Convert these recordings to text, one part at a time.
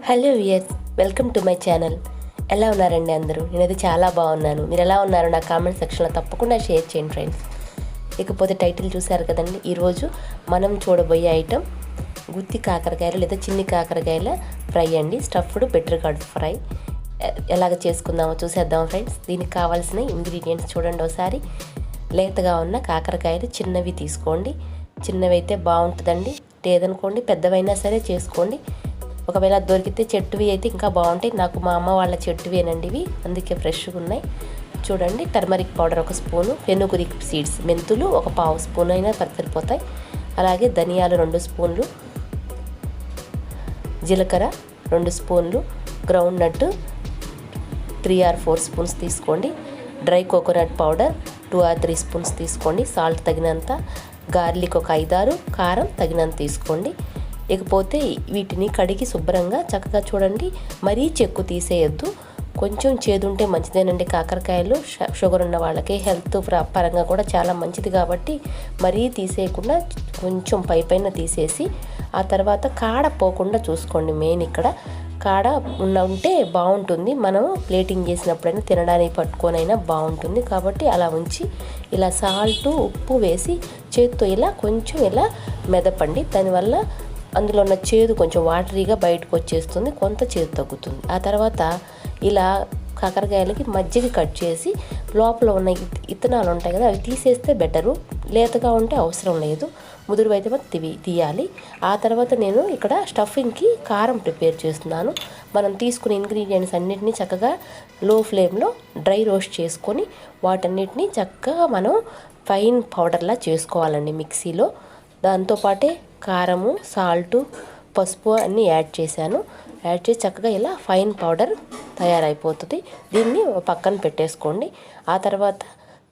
Hello viewers, welcome to my channel. ఎలా ఉన్నారండి అందరూ? నేనైతే చాలా బాగున్నాను. మీరు ఎలా ఉన్నారో నా కామెంట్ సెక్షన్లో తప్పకుండా షేర్ చేయండి ఫ్రెండ్స్. ఇకపోతే టైటిల్ చూసారు కదండి. ఈరోజు మనం చూడబోయే ఐటెం గుత్తి కాకరకాయలు లేదా చిన్ని కాకరకాయల ఫ్రై అండి. స్టఫ్డ్ బిట్టర్గార్డ్ ఫ్రై ఎలాగ చేసుకుందామో చూసేద్దాం ఫ్రెండ్స్. దీనికి కావాల్సిన ఇంగ్రీడియంట్స్ చూడండి ఒకసారి. లేతగా ఉన్న కాకరకాయలు చిన్నవి తీసుకోండి. చిన్నవి అయితే బాగుంటుందండి, లేదనుకోండి పెద్దవైనా సరే చేసుకోండి. ఒకవేళ దొరికితే చెట్టువి అయితే ఇంకా బాగుంటాయి. నాకు మా అమ్మ వాళ్ళ చెట్టువేనండి ఇవి, అందుకే ఫ్రెష్గా ఉన్నాయి. చూడండి, turmeric powder 1 spoon, fenugreek seeds మెంతులు 1/2 స్పూన్ అయినా సరిపోతాయి. అలాగే ధనియాలు 2 స్పూన్లు, జీలకర్ర 2 స్పూన్లు, గ్రౌండ్ నట్ 3 or 4 స్పూన్స్ తీసుకోండి. Dry coconut powder 2 or 3 spoons తీసుకోండి. సాల్ట్ తగినంత, గార్లిక్ 1 5-6, కారం తగినంత తీసుకోండి. ఇకపోతే వీటిని కడిగి శుభ్రంగా చక్కగా చూడండి, మరీ చెక్కు తీసేయొద్దు. కొంచెం చేదు ఉంటే మంచిదేనండి. కాకరకాయలు షుగర్ ఉన్న వాళ్ళకి హెల్త్ పరంగా కూడా చాలా మంచిది కాబట్టి మరీ తీసేయకుండా కొంచెం పైన తీసేసి ఆ తర్వాత కాడ పోకుండా చూసుకోండి. మెయిన్ ఇక్కడ కాడ ఉంటే బాగుంటుంది. మనం ప్లేటింగ్ చేసినప్పుడైనా తినడానికి పట్టుకొనైనా బాగుంటుంది. కాబట్టి అలా ఉంచి ఇలా సాల్ట్ ఉప్పు వేసి చేతితో ఇలా కొంచెం ఇలా మెదపండి. దానివల్ల అందులో ఉన్న చేదు కొంచెం వాటరీగా బయటకు వచ్చేస్తుంది, కొంత చేదు తగ్గుతుంది. ఆ తర్వాత ఇలా కాకరకాయలకి మధ్యకి కట్ చేసి లోపల ఉన్న ఇత్తనాలు ఉంటాయి కదా, అవి తీసేస్తే బెటరు. లేతగా ఉంటే అవసరం లేదు, ముదురు అయితే మాత్రం తీయాలి. ఆ తర్వాత నేను ఇక్కడ స్టఫింగ్కి కారం ప్రిపేర్ చేస్తున్నాను. మనం తీసుకునే ఇంగ్రీడియంట్స్ అన్నిటినీ చక్కగా లో ఫ్లేమ్లో డ్రై రోస్ట్ చేసుకొని వాటన్నిటిని చక్కగా మనం ఫైన్ పౌడర్లా చేసుకోవాలండి మిక్సీలో. దాంతోపాటే కారము, సాల్టు, పసుపు అన్నీ యాడ్ చేసి చక్కగా ఇలా ఫైన్ పౌడర్ తయారైపోతుంది. దీన్ని పక్కన పెట్టేసుకోండి. ఆ తర్వాత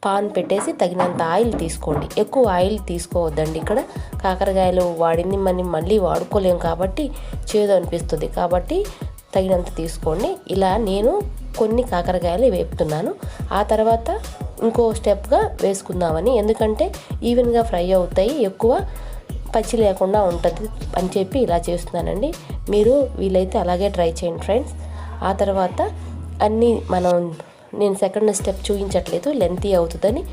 పాన్ పెట్టేసి తగినంత ఆయిల్ తీసుకోండి. ఎక్కువ ఆయిల్ తీసుకోవద్దండి. ఇక్కడ కాకరకాయలు వాడింది మనం మళ్ళీ వాడుకోలేము కాబట్టి చేదు అనిపిస్తుంది, కాబట్టి తగినంత తీసుకోండి. ఇలా నేను కొన్ని కాకరకాయలు వేపుతున్నాను. ఆ తర్వాత ఇంకో స్టెప్గా వేసుకుందామని, ఎందుకంటే ఈవెన్గా ఫ్రై అవుతాయి, ఎక్కువ పచ్చి లేకుండా ఉంటుంది అని చెప్పి ఇలా చేస్తున్నానండి. మీరు వీలైతే అలాగే ట్రై చేయండి ఫ్రెండ్స్. ఆ తర్వాత అన్నీ నేను సెకండ్ స్టెప్ చూపించట్లేదు, లెంతీ అవుతుందని.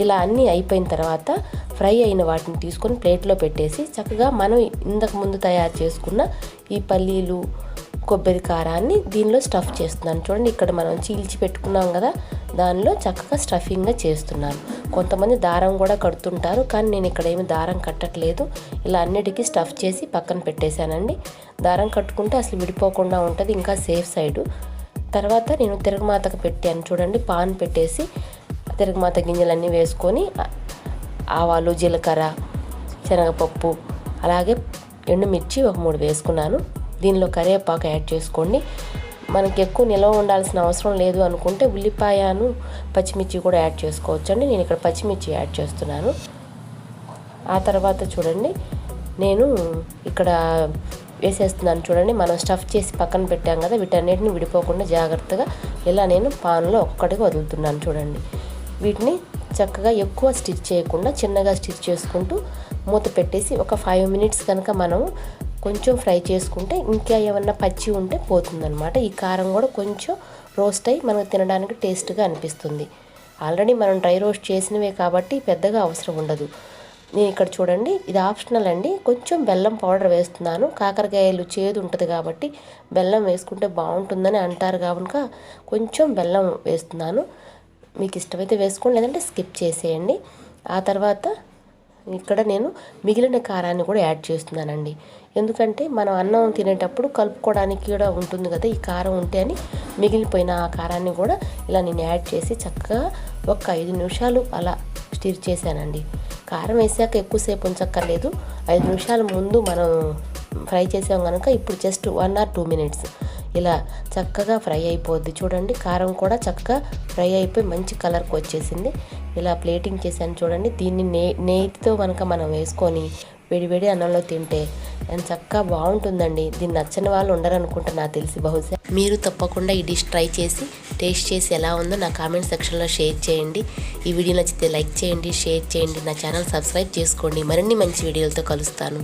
ఇలా అన్నీ అయిపోయిన తర్వాత ఫ్రై అయిన వాటిని తీసుకొని ప్లేట్లో పెట్టేసి చక్కగా మనం ఇంతకు ముందు తయారు చేసుకున్న ఈ పల్లీలు, కొబ్బరి కారాన్ని దీనిలో స్టఫ్ చేస్తున్నాను. చూడండి, ఇక్కడ మనం చీల్చి పెట్టుకున్నాం కదా, దానిలో చక్కగా స్టఫింగ్గా చేస్తున్నాను. కొంతమంది దారం కూడా కడుతుంటారు, కానీ నేను ఇక్కడ ఏమి దారం కట్టట్లేదు. ఇలా అన్నిటికీ స్టఫ్ చేసి పక్కన పెట్టేశానండి. దారం కట్టుకుంటే అసలు విడిపోకుండా ఉంటుంది, ఇంకా సేఫ్ సైడు. తర్వాత నేను తిరగమాతకు పెట్టాను. చూడండి, పాన్ పెట్టేసి తిరగమాత గింజలన్నీ వేసుకొని ఆవాలు, జీలకర్ర, శనగపప్పు, అలాగే ఎండుమిర్చి 3 వేసుకున్నాను. దీనిలో కరివేపాకు యాడ్ చేసుకోండి. మనకి ఎక్కువ నిల్వ ఉండాల్సిన అవసరం లేదు అనుకుంటే ఉల్లిపాయను, పచ్చిమిర్చి కూడా యాడ్ చేసుకోవచ్చు అండి. నేను ఇక్కడ పచ్చిమిర్చి యాడ్ చేస్తున్నాను. ఆ తర్వాత చూడండి, నేను ఇక్కడ వేసేస్తున్నాను. చూడండి, మనం స్టఫ్ చేసి పక్కన పెట్టాం కదా, వీటన్నిటిని విడిపోకుండా జాగ్రత్తగా ఇలా నేను పాన్లో ఒక్కటిగా వదులుతున్నాను. చూడండి, వీటిని చక్కగా ఎక్కువ స్టిచ్ చేయకుండా చిన్నగా స్టిచ్ చేసుకుంటూ మూత పెట్టేసి ఒక 5 minutes కనుక మనం కొంచెం ఫ్రై చేసుకుంటే ఇంకా ఏమన్నా పచ్చి ఉంటే పోతుందన్నమాట. ఈ కారం కూడా కొంచెం రోస్ట్ అయ్యి మనకు తినడానికి టేస్ట్గా అనిపిస్తుంది. ఆల్రెడీ మనం డ్రై రోస్ట్ చేసినవే కాబట్టి పెద్దగా అవసరం ఉండదు. నేను ఇక్కడ చూడండి, ఇది ఆప్షనల్ అండి. కొంచెం బెల్లం పౌడర్ వేస్తున్నాను. కాకరకాయలు చేదు ఉంటుంది కాబట్టి బెల్లం వేసుకుంటే బాగుంటుందని అంటారు కనుక కొంచెం బెల్లం వేస్తున్నాను. మీకు ఇష్టమైతే వేసుకోండి, లేదంటే స్కిప్ చేసేయండి. ఆ తర్వాత ఇక్కడ నేను మిగిలిన కారాన్ని కూడా యాడ్ చేస్తున్నానండి. ఎందుకంటే మనం అన్నం తినేటప్పుడు కలుపుకోవడానికి కూడా ఉంటుంది కదా ఈ కారం ఉంటే అని, మిగిలిపోయిన ఆ కారాన్ని కూడా ఇలా నేను యాడ్ చేసి చక్కగా ఒక 5 నిమిషాలు అలా స్టిర్ చేశానండి. కారం వేసాక ఎక్కువసేపు ఉంచక్కర్లేదు. 5 నిమిషాల ముందు మనం ఫ్రై చేసాం కనుక ఇప్పుడు జస్ట్ 1 or 2 minutes ఇలా చక్కగా ఫ్రై అయిపోద్ది. చూడండి, కారం కూడా చక్కగా ఫ్రై అయిపోయి మంచి కలర్కి వచ్చేసింది. ఇలా ప్లేటింగ్ చేశాను చూడండి. దీన్ని నెయ్యితో కనుక మనం వేసుకొని వేడివేడి అన్నంలో తింటే ఎంత చక్కగా బాగుంటుందండి. దీన్ని నచ్చని వాళ్ళు ఉండరు అనుకుంటా, నాకు తెలిసి. బహుశా మీరు తప్పకుండా ఈ డిష్ ట్రై చేసి టేస్ట్ చేసి ఎలా ఉందో నా కామెంట్ సెక్షన్లో షేర్ చేయండి. ఈ వీడియో నచ్చితే లైక్ చేయండి, షేర్ చేయండి, నా ఛానల్ సబ్స్క్రైబ్ చేసుకోండి. మరిన్ని మంచి వీడియోలతో కలుస్తాను.